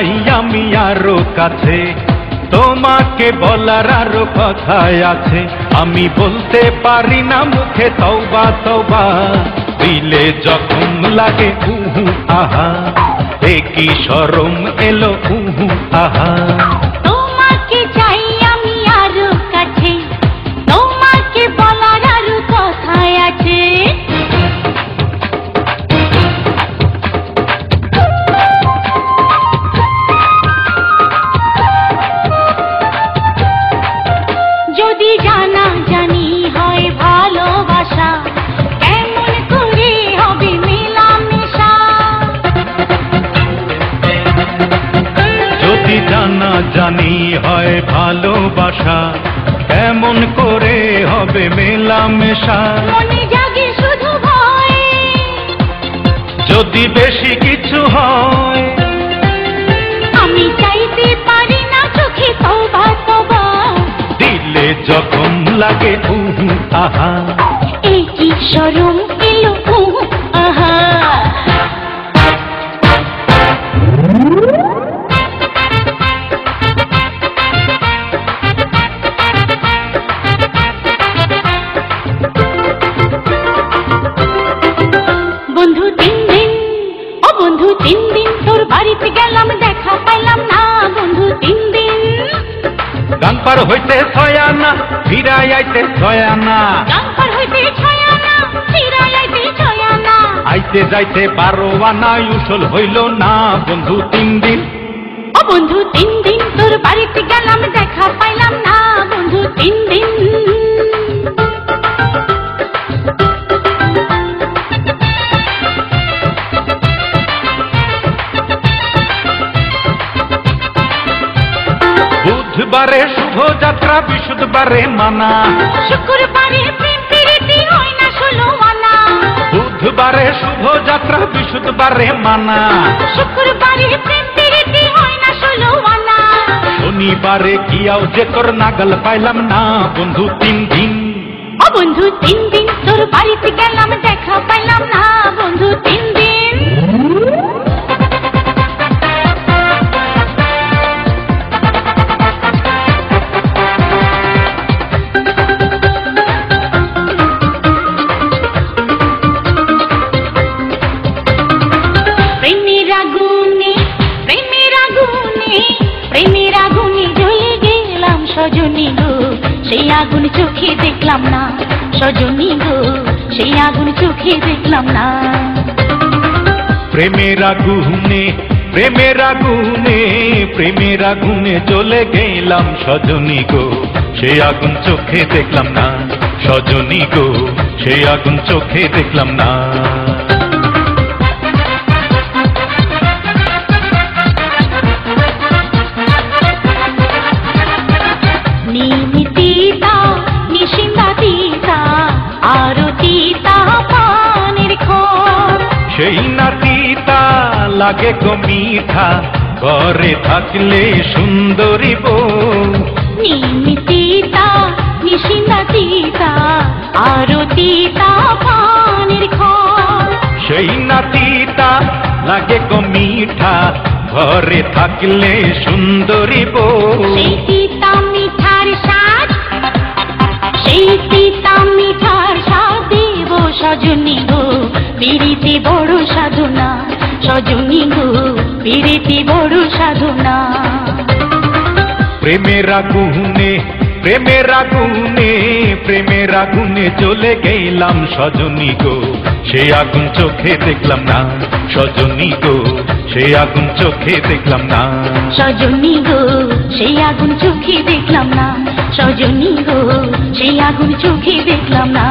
চাই আমি আরো কাছে, তোমাকে বলার আরো কথাই আছে, আমি বলতে পারি না মুখে তওবা তওবা, দিলে জখম লাগে উহু আহা, এ কি শরম এলো উহু আহা। তোমাকে চাই আমি আরো কাছে, তোমাকে বলার আরো কথাই আছে। যদি জানা জানি হয় ভালোবাসা, কেমন করে হবে মেলামেশা। যদি জানা জানি হয় ভালোবাসা, কেমন করে হবে মেলামেশা। মনে জাগে শুধু ভয়, যদি বেশি কিছু হয়, আমি চাইতে পারি না চোখে তওবা তওবা, দিলে জখম লাগে উহু আহা। এই কি শরম এলো উহু আহা। বন্ধু 3 দিন, ও বন্ধু 3 দিন তোর বাড়িতে গেলাম, দেখা পাইলাম না বন্ধু 3 দিন। গান পার হইতে 6 আনা, ফিরাই আইতে 6 আনা, গান পার হইতে 6 আনা, ফিরাই আইতে 6 আনা। আইতে যাইতে 12 আনা, উসল হইল না বন্ধু 3 দিন। ও বন্ধু 3 দিন তোর বাড়িতে গেলাম, দেখা পাইলাম না বন্ধু 3 দিন। বুধবারে শুভ যাত্রা, বৃহস্পতিবারে মানা, শুক্রবারে প্রেম প্রীতি হয় না 16 আনা। বুধবারে শুভ যাত্রা, বৃহস্পতিবারে মানা, শুক্রবারে প্রেম প্রীতি হয় না 16 আনা। শনিবারে গিয়াও যে তোর নাগাল পাইলাম না বন্ধু 3 দিন। ও বন্ধু 3 দিন তোর বাড়িতে গেলাম, দেখা পাইলাম না বন্ধু 3 দিন। প্রেমের আগুনে, প্রেমের আগুনে, প্রেমের আগুনে জ্বলে গেলাম সজনী গো, সেই আগুন চোখে দেখলাম না সজনী গো, সেই আগুন চোখে দেখলাম না। প্রেমের আগুনে, প্রেমের আগুনে, প্রেমের আগুনে জ্বলে গেলাম সজনী গো, সেই আগুন চোখে দেখলাম না সজনী গো, সেই আগুন চোখে দেখলাম না। নিমিতিতা নিশিন্দা তিতা আরো তিতা পানের খর, সেই নাতিতা লাগে গো মিঠা, ঘরে থাকলে সুন্দরী বউ। নিমিতিতা নিশিন্দা তিতা আরো তিতা পানের খর, সেই নাতিতা লাগে গো মিঠা, ঘরে থাকলে সুন্দরী বউ। সেই তিতা মিঠার স্বাদ, সেই তিতা মিঠার স্বাদ দেব সজনী গো, পিরিতি বড় সাধনা সজনী গো, পিরিতি বড় সাধনা। প্রেমের আগুনে, প্রেমের আগুনে, প্রেমের আগুনে জ্বলে গেলাম সজনী গো, সেই আগুন চোখে দেখলাম না সজনী গো, সেই আগুন চোখে দেখলাম না সজনী গো, সেই আগুন চোখে দেখলাম না সজনী গো, সেই আগুন চোখে দেখলাম না।